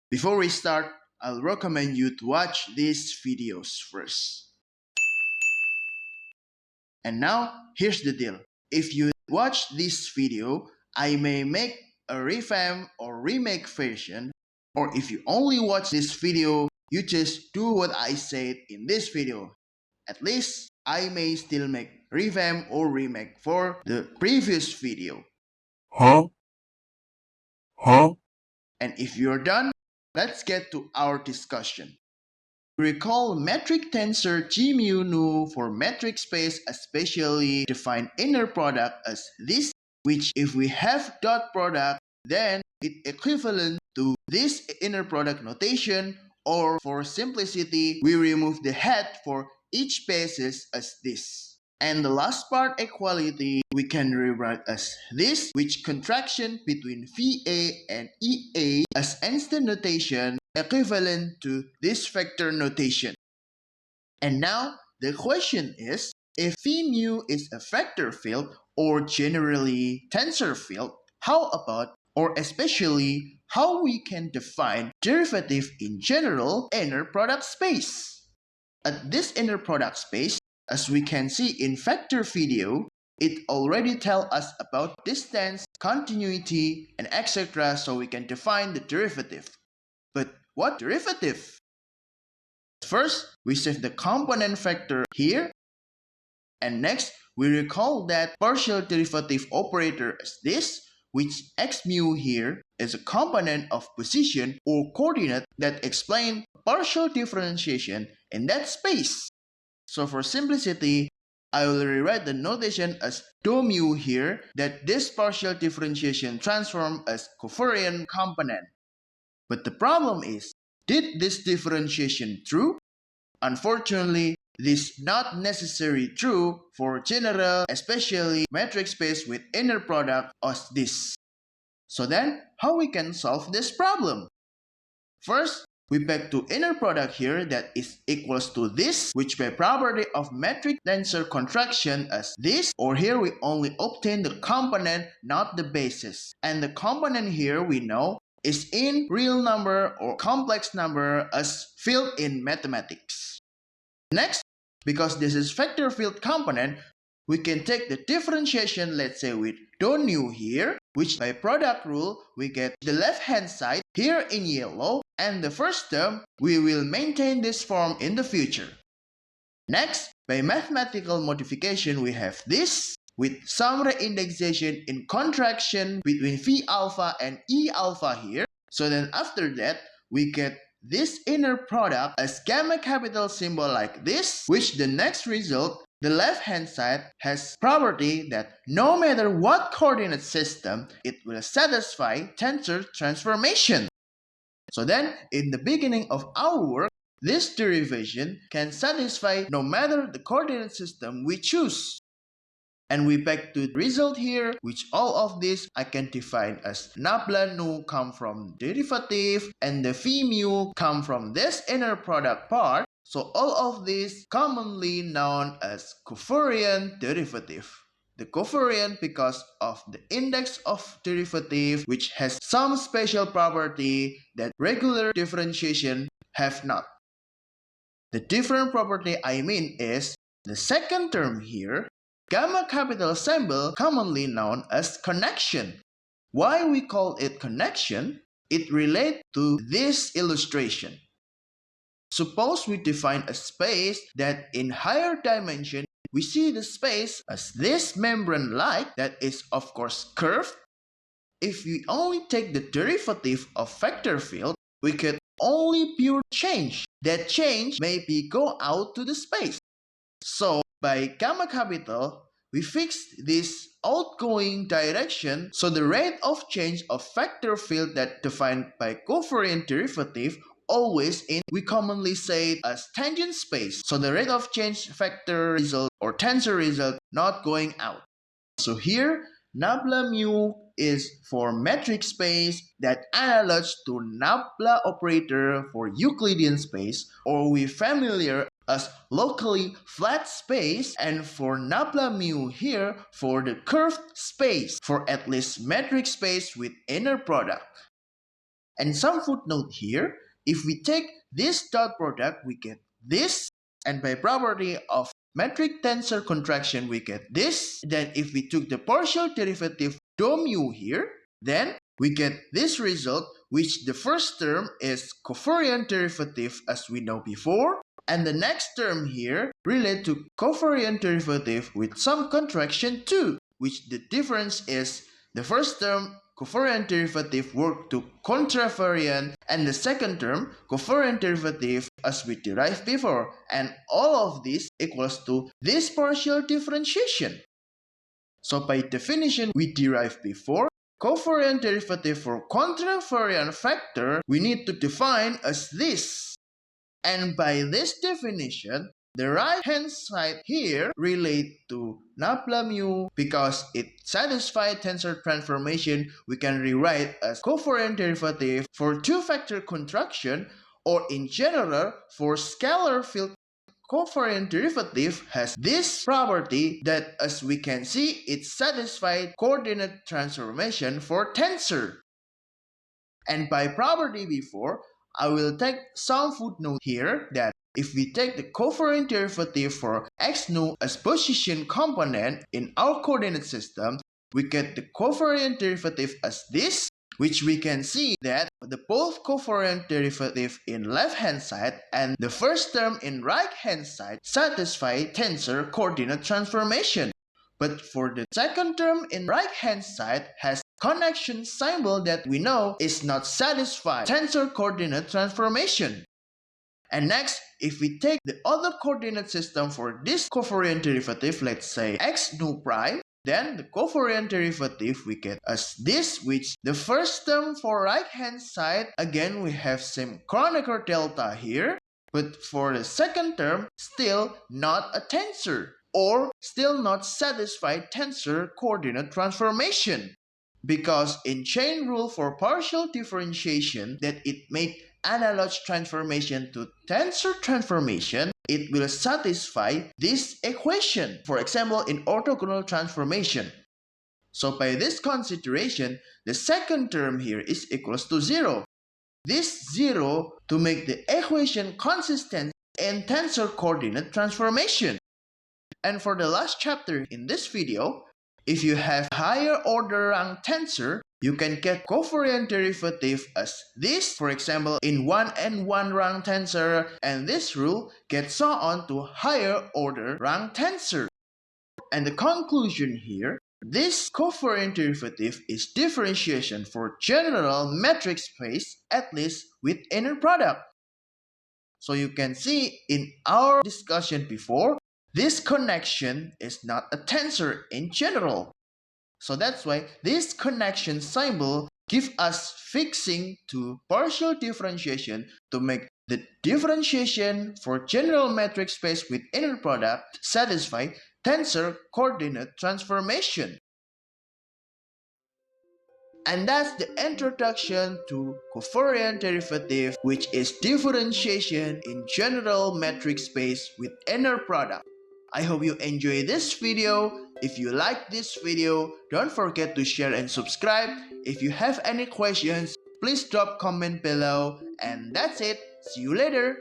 Before we start, I'll recommend you to watch these videos first. And now, here's the deal. If you watch this video, I may make a revamp or remake version, or if you only watch this video, you just do what I said in this video. At least, I may still make revamp or remake for the previous video. Huh? And if you're done, let's get to our discussion. Recall metric tensor G mu nu for metric space, especially define inner product as this, which if we have dot product, then it equivalent to this inner product notation, or for simplicity, we remove the head for each basis as this. And the last part, equality, we can rewrite as this, which contraction between VA and EA as instant notation equivalent to this vector notation. And now the question is, if V mu is a vector field or generally tensor field, how about or especially how we can define derivative in general inner product space? At this inner product space, as we can see in vector video, it already tells us about distance, continuity, and etc. so we can define the derivative. But what derivative? First, we save the component vector here. And next, we recall that partial derivative operator as this, which x mu here is a component of position or coordinate that explain partial differentiation in that space. So for simplicity, I will rewrite the notation as dou mu here, that this partial differentiation transform as covariant component. But the problem is, did this differentiation true? Unfortunately, this is not necessarily true for general, especially metric space with inner product as this. So then, how we can solve this problem? First, we back to inner product here that is equals to this, which by property of metric tensor contraction as this, or here we only obtain the component, not the basis. And the component here we know is in real number or complex number as field in mathematics. Next, because this is vector field component, we can take the differentiation, let's say with dou nu here, which by product rule, we get the left hand side here in yellow, and the first term, we will maintain this form in the future. Next, by mathematical modification, we have this, with some reindexation in contraction between V alpha and E alpha here. So then after that, we get this inner product as gamma capital symbol like this, which the next result, the left hand side has property that no matter what coordinate system, it will satisfy tensor transformation. So then, in the beginning of our work, this derivation can satisfy no matter the coordinate system we choose. And we back to the result here, which all of this I can define as nabla nu come from derivative and the V mu come from this inner product part. So all of this commonly known as covariant derivative. The covariant because of the index of derivative which has some special property that regular differentiation have not. The different property I mean is the second term here, gamma capital symbol commonly known as connection. Why we call it connection? It relates to this illustration. Suppose we define a space that in higher dimension, we see the space as this membrane-like that is of course curved. If we only take the derivative of vector field, we get only pure change. That change may be go out to the space. So by gamma capital, we fix this outgoing direction, so the rate of change of vector field that defined by covariant derivative always in, we commonly say it as tangent space. So the rate of change vector result or tensor result not going out. So here, nabla mu is for metric space that analogous to nabla operator for Euclidean space, or we familiar as locally flat space, and for nabla mu here for the curved space for at least metric space with inner product. And some footnote here, if we take this dot product, we get this. And by property of metric tensor contraction, we get this. Then if we took the partial derivative dou mu here, then we get this result, which the first term is covariant derivative as we know before. And the next term here relate to covariant derivative with some contraction too, which the difference is the first term covariant derivative work to contravariant and the second term covariant derivative as we derived before, and all of this equals to this partial differentiation. So by definition we derived before, covariant derivative for contravariant factor we need to define as this. And by this definition, the right hand side here relate to nabla mu because it satisfies tensor transformation. We can rewrite as covariant derivative for two-factor contraction, or in general for scalar field. Covariant derivative has this property that, as we can see, it satisfies coordinate transformation for tensor. And by property before, I will take some footnote here that if we take the covariant derivative for x nu as position component in our coordinate system, we get the covariant derivative as this, which we can see that the both covariant derivative in left hand side and the first term in right hand side satisfy tensor coordinate transformation. But for the second term in right hand side has connection symbol that we know is not satisfied tensor coordinate transformation. And next, if we take the other coordinate system for this covariant derivative, let's say x nu prime, then the covariant derivative we get as this, which the first term for right hand side, again we have same Kronecker delta here, but for the second term, still not a tensor, or still not satisfied tensor coordinate transformation. Because in chain rule for partial differentiation that it make analog transformation to tensor transformation, it will satisfy this equation, for example in orthogonal transformation. So by this consideration, the second term here is equals to 0. This 0 to make the equation consistent in tensor coordinate transformation. And for the last chapter in this video, if you have higher order rank tensor, you can get covariant derivative as this, for example in 1n1 rank tensor, and this rule gets so on to higher order rank tensor. And the conclusion here, this covariant derivative is differentiation for general metric space, at least with inner product. So you can see in our discussion before, this connection is not a tensor in general. So that's why this connection symbol gives us fixing to partial differentiation to make the differentiation for general metric space with inner product satisfy tensor coordinate transformation. And that's the introduction to covariant derivative, which is differentiation in general metric space with inner product. I hope you enjoy this video. If you like this video, don't forget to share and subscribe. If you have any questions, please drop comment below. And that's it. See you later.